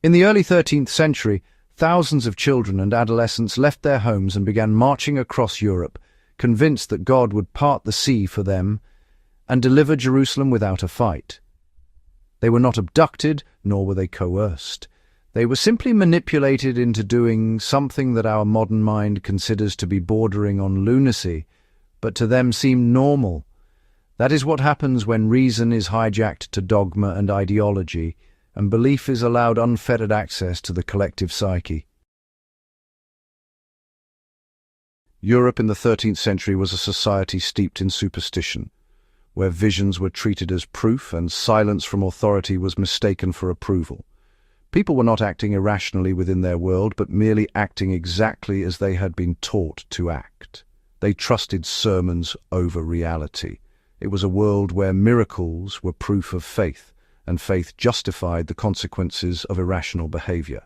In the early 13th century, thousands of children and adolescents left their homes and began marching across Europe, convinced that God would part the sea for them and deliver Jerusalem without a fight. They were not abducted, nor were they coerced. They were simply manipulated into doing something that our modern mind considers to be bordering on lunacy, but to them seemed normal. That is what happens when reason is hijacked to dogma and ideology, and belief is allowed unfettered access to the collective psyche. Europe in the 13th century was a society steeped in superstition, where visions were treated as proof and silence from authority was mistaken for approval. People were not acting irrationally within their world, but merely acting exactly as they had been taught to act. They trusted sermons over reality. It was a world where miracles were proof of faith, and faith justified the consequences of irrational behavior.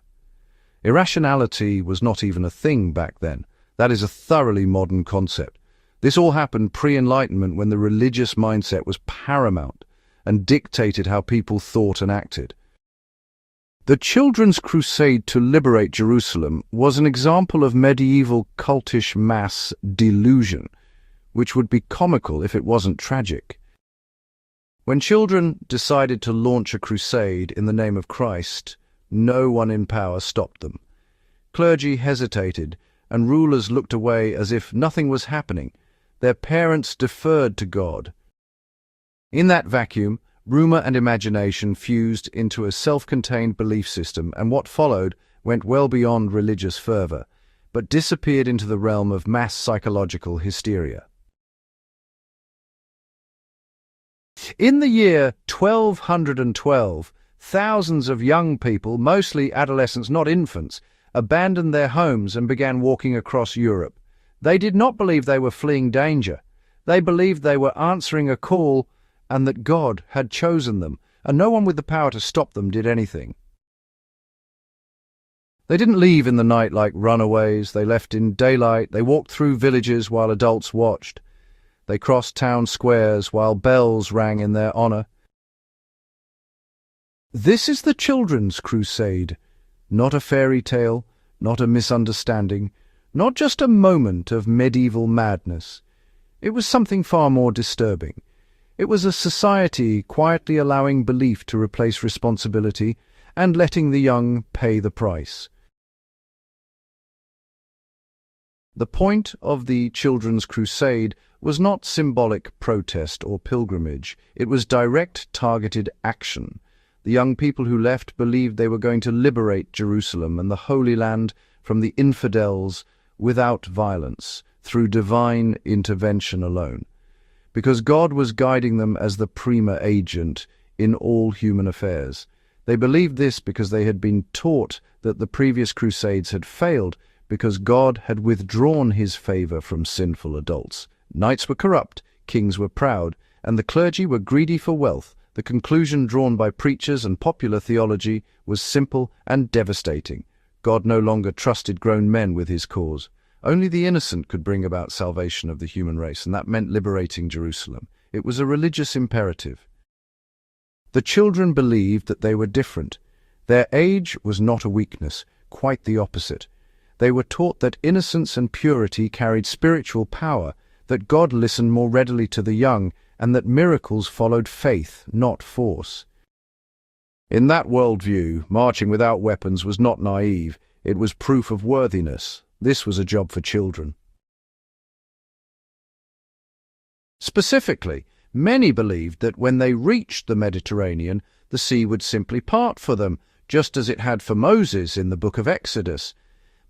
Irrationality was not even a thing back then. That is a thoroughly modern concept. This all happened pre-Enlightenment, when the religious mindset was paramount and dictated how people thought and acted. The Children's Crusade to liberate Jerusalem was an example of medieval cultish mass delusion, which would be comical if it wasn't tragic. When children decided to launch a crusade in the name of Christ, no one in power stopped them. Clergy hesitated, and rulers looked away as if nothing was happening. Their parents deferred to God. In that vacuum, rumor and imagination fused into a self-contained belief system, and what followed went well beyond religious fervor, but disappeared into the realm of mass psychological hysteria. In the year 1212, thousands of young people, mostly adolescents, not infants, abandoned their homes and began walking across Europe. They did not believe they were fleeing danger. They believed they were answering a call and that God had chosen them, and no one with the power to stop them did anything. They didn't leave in the night like runaways. They left in daylight. They walked through villages while adults watched. They crossed town squares while bells rang in their honor. This is the Children's Crusade, not a fairy tale, not a misunderstanding, not just a moment of medieval madness. It was something far more disturbing. It was a society quietly allowing belief to replace responsibility and letting the young pay the price. The point of the Children's Crusade was not symbolic protest or pilgrimage. It was direct, targeted action. The young people who left believed they were going to liberate Jerusalem and the Holy Land from the infidels without violence, through divine intervention alone, because God was guiding them as the prima agent in all human affairs. They believed this because they had been taught that the previous crusades had failed because God had withdrawn his favor from sinful adults. Knights were corrupt, kings were proud, and the clergy were greedy for wealth. The conclusion drawn by preachers and popular theology was simple and devastating. God no longer trusted grown men with his cause. Only the innocent could bring about salvation of the human race, and that meant liberating Jerusalem. It was a religious imperative. The children believed that they were different. Their age was not a weakness, quite the opposite. They were taught that innocence and purity carried spiritual power, that God listened more readily to the young, and that miracles followed faith, not force. In that worldview, marching without weapons was not naive. It was proof of worthiness. This was a job for children. Specifically, many believed that when they reached the Mediterranean, the sea would simply part for them, just as it had for Moses in the book of Exodus.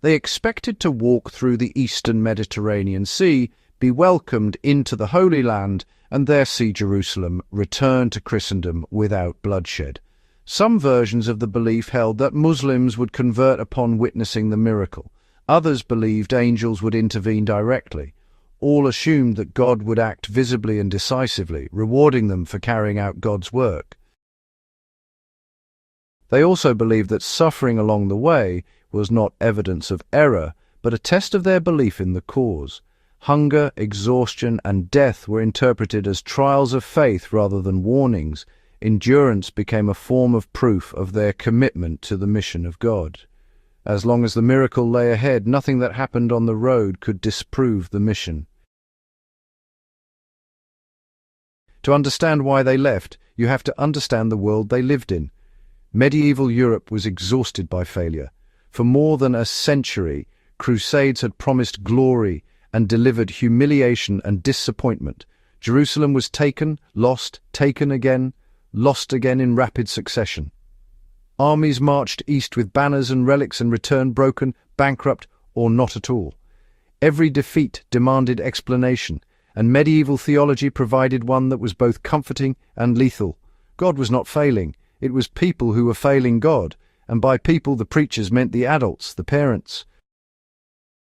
They expected to walk through the eastern Mediterranean Sea, be welcomed into the Holy Land, and there see Jerusalem return to Christendom without bloodshed. Some versions of the belief held that Muslims would convert upon witnessing the miracle. Others believed angels would intervene directly. All assumed that God would act visibly and decisively, rewarding them for carrying out God's work. They also believed that suffering along the way was not evidence of error, but a test of their belief in the cause. Hunger, exhaustion, and death were interpreted as trials of faith rather than warnings. Endurance became a form of proof of their commitment to the mission of God. As long as the miracle lay ahead, nothing that happened on the road could disprove the mission. To understand why they left, you have to understand the world they lived in. Medieval Europe was exhausted by failure. For more than a century, Crusades had promised glory and delivered humiliation and disappointment. Jerusalem was taken, lost, taken again, lost again in rapid succession. Armies marched east with banners and relics and returned broken, bankrupt, or not at all. Every defeat demanded explanation, and medieval theology provided one that was both comforting and lethal. God was not failing. It was people who were failing God, and by people the preachers meant the adults, the parents.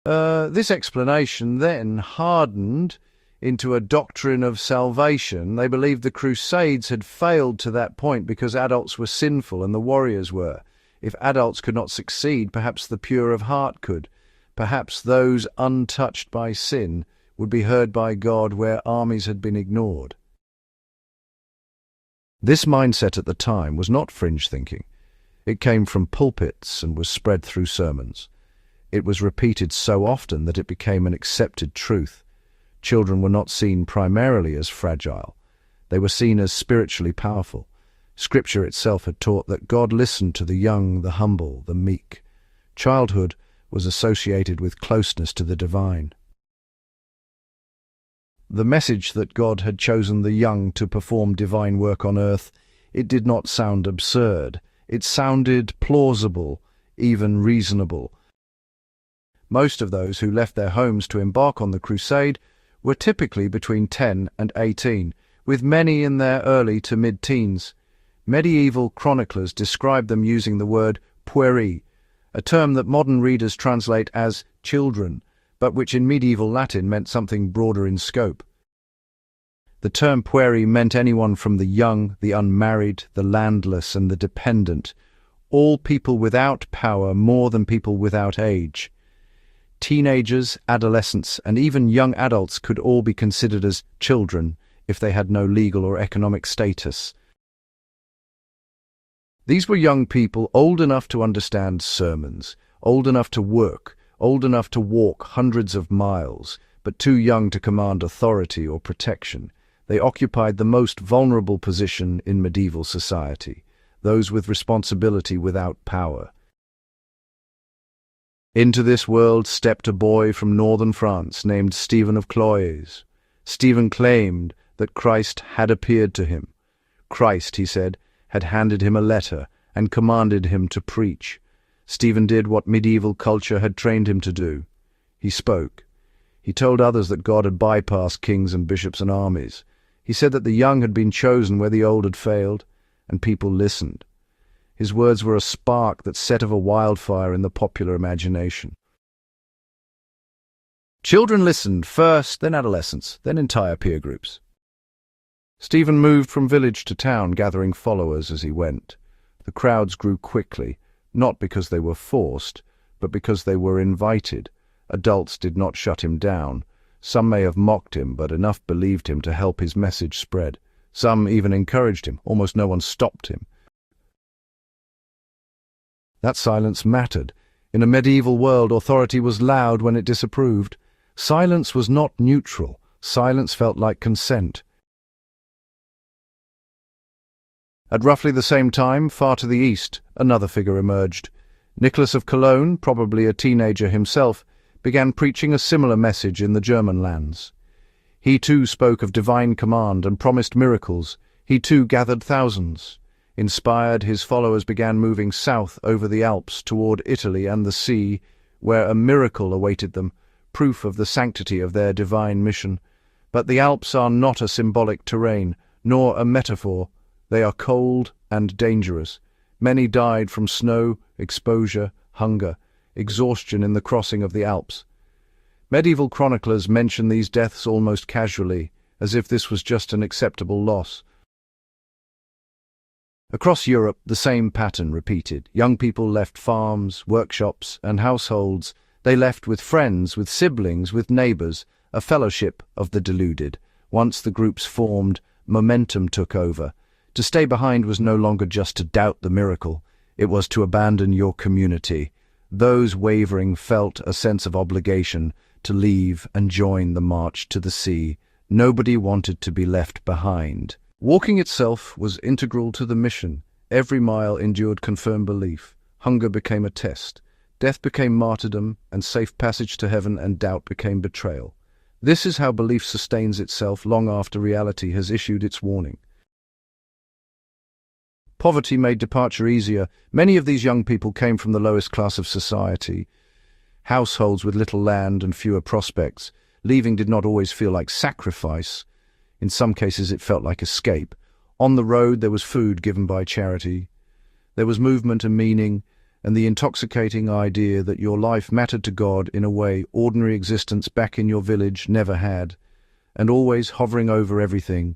This explanation then hardened into a doctrine of salvation. They believed the Crusades had failed to that point because adults were sinful and the warriors were. If adults could not succeed, perhaps the pure of heart could. Perhaps those untouched by sin would be heard by God where armies had been ignored. This mindset at the time was not fringe thinking. It came from pulpits and was spread through sermons. It was repeated so often that it became an accepted truth. Children were not seen primarily as fragile. They were seen as spiritually powerful. Scripture itself had taught that God listened to the young, the humble, the meek. Childhood was associated with closeness to the divine. The message that God had chosen the young to perform divine work on earth, it did not sound absurd. It sounded plausible, even reasonable. Most of those who left their homes to embark on the crusade were typically between 10 and 18, with many in their early to mid-teens. Medieval chroniclers described them using the word pueri, a term that modern readers translate as children, but which in medieval Latin meant something broader in scope. The term pueri meant anyone from the young, the unmarried, the landless, and the dependent, all people without power more than people without age. Teenagers, adolescents, and even young adults could all be considered as children if they had no legal or economic status. These were young people old enough to understand sermons, old enough to work, old enough to walk hundreds of miles, but too young to command authority or protection. They occupied the most vulnerable position in medieval society, those with responsibility without power. Into this world stepped a boy from northern France named Stephen of Cloyes. Stephen claimed that Christ had appeared to him. Christ, he said, had handed him a letter and commanded him to preach. Stephen did what medieval culture had trained him to do. He spoke. He told others that God had bypassed kings and bishops and armies. He said that the young had been chosen where the old had failed, and people listened. His words were a spark that set off a wildfire in the popular imagination. Children listened first, then adolescents, then entire peer groups. Stephen moved from village to town, gathering followers as he went. The crowds grew quickly, not because they were forced, but because they were invited. Adults did not shut him down. Some may have mocked him, but enough believed him to help his message spread. Some even encouraged him. Almost no one stopped him. That silence mattered. In a medieval world, authority was loud when it disapproved. Silence was not neutral. Silence felt like consent. At roughly the same time, far to the east, another figure emerged. Nicholas of Cologne, probably a teenager himself, began preaching a similar message in the German lands. He too spoke of divine command and promised miracles. He too gathered thousands. Inspired, his followers began moving south over the Alps toward Italy and the sea, where a miracle awaited them, proof of the sanctity of their divine mission. But the Alps are not a symbolic terrain, nor a metaphor. They are cold and dangerous. Many died from snow, exposure, hunger, exhaustion in the crossing of the Alps. Medieval chroniclers mention these deaths almost casually, as if this was just an acceptable loss. Across Europe, the same pattern repeated. Young people left farms, workshops, and households. They left with friends, with siblings, with neighbors, a fellowship of the deluded. Once the groups formed, momentum took over. To stay behind was no longer just to doubt the miracle, it was to abandon your community. Those wavering felt a sense of obligation to leave and join the march to the sea. Nobody wanted to be left behind. Walking itself was integral to the mission. Every mile endured confirmed belief. Hunger became a test. Death became martyrdom, and safe passage to heaven and doubt became betrayal. This is how belief sustains itself long after reality has issued its warning. Poverty made departure easier. Many of these young people came from the lowest class of society, households with little land and fewer prospects. Leaving did not always feel like sacrifice. In some cases it felt like escape. On the road there was food given by charity. There was movement and meaning, and the intoxicating idea that your life mattered to God in a way ordinary existence back in your village never had. And always hovering over everything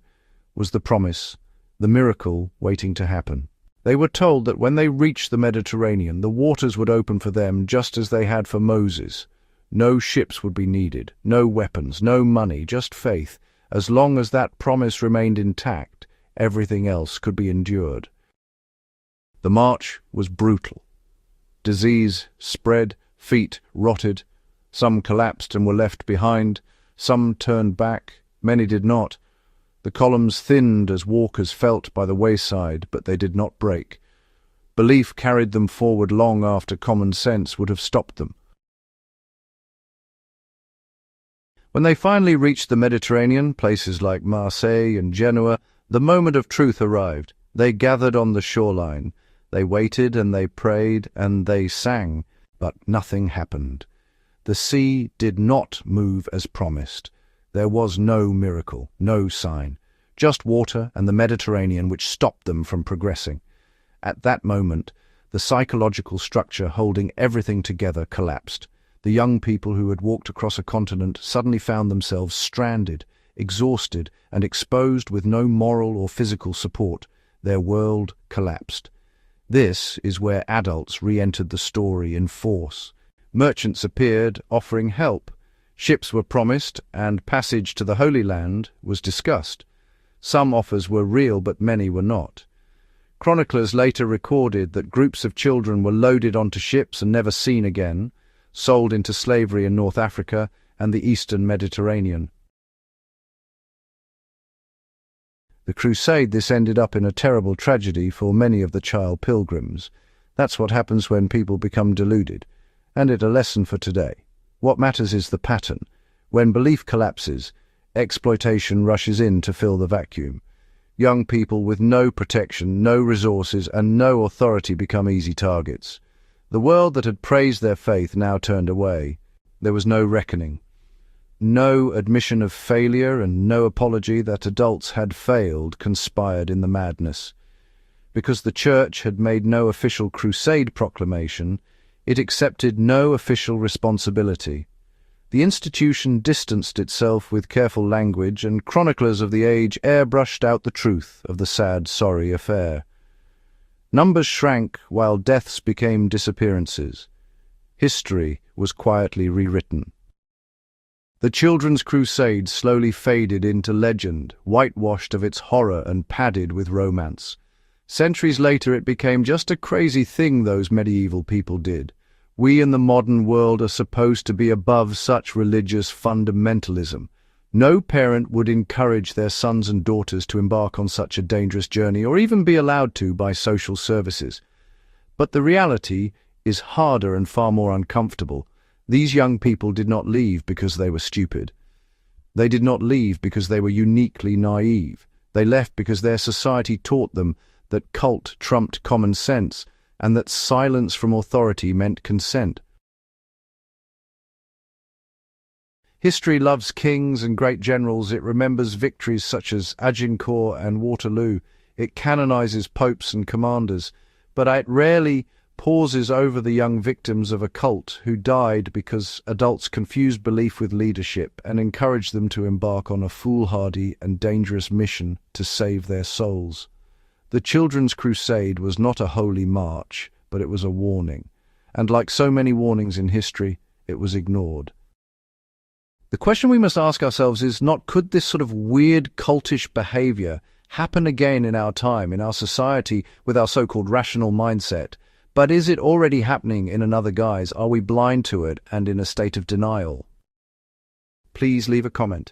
was the promise, the miracle waiting to happen. They were told that when they reached the Mediterranean, the waters would open for them just as they had for Moses. No ships would be needed, no weapons, no money, just faith. As long as that promise remained intact, everything else could be endured. The march was brutal. Disease spread, feet rotted. Some collapsed and were left behind. Some turned back, many did not. The columns thinned as walkers felt by the wayside, but they did not break. Belief carried them forward long after common sense would have stopped them. When they finally reached the Mediterranean, places like Marseille and Genoa, the moment of truth arrived. They gathered on the shoreline. They waited and they prayed and they sang, but nothing happened. The sea did not move as promised. There was no miracle, no sign, just water and the Mediterranean which stopped them from progressing. At that moment, the psychological structure holding everything together collapsed. The young people who had walked across a continent suddenly found themselves stranded, exhausted, and exposed with no moral or physical support. Their world collapsed. This is where adults re-entered the story in force. Merchants appeared, offering help. Ships were promised, and passage to the Holy Land was discussed. Some offers were real, but many were not. Chroniclers later recorded that groups of children were loaded onto ships and never seen again, sold into slavery in North Africa and the eastern Mediterranean. The Crusade, this ended up in a terrible tragedy for many of the child pilgrims. That's what happens when people become deluded, and it a lesson for today. What matters is the pattern. When belief collapses, exploitation rushes in to fill the vacuum. Young people with no protection, no resources, and no authority become easy targets. The world that had praised their faith now turned away. There was no reckoning. No admission of failure and no apology that adults had failed conspired in the madness. Because the Church had made no official crusade proclamation, it accepted no official responsibility. The institution distanced itself with careful language, and chroniclers of the age airbrushed out the truth of the sad, sorry affair. Numbers shrank while deaths became disappearances. History was quietly rewritten. The children's crusade slowly faded into legend, whitewashed of its horror and padded with romance. Centuries later it became just a crazy thing those medieval people did. We in the modern world are supposed to be above such religious fundamentalism. No parent would encourage their sons and daughters to embark on such a dangerous journey or even be allowed to by social services. But the reality is harder and far more uncomfortable. These young people did not leave because they were stupid. They did not leave because they were uniquely naive. They left because their society taught them that cult trumped common sense and that silence from authority meant consent. History loves kings and great generals. It remembers victories such as Agincourt and Waterloo. It canonizes popes and commanders, but it rarely pauses over the young victims of a cult who died because adults confused belief with leadership and encouraged them to embark on a foolhardy and dangerous mission to save their souls. The Children's Crusade was not a holy march, but it was a warning. And like so many warnings in history, it was ignored. The question we must ask ourselves is not, could this sort of weird cultish behavior happen again in our time, in our society, with our so-called rational mindset. But is it already happening in another guise? Are we blind to it and in a state of denial? Please leave a comment.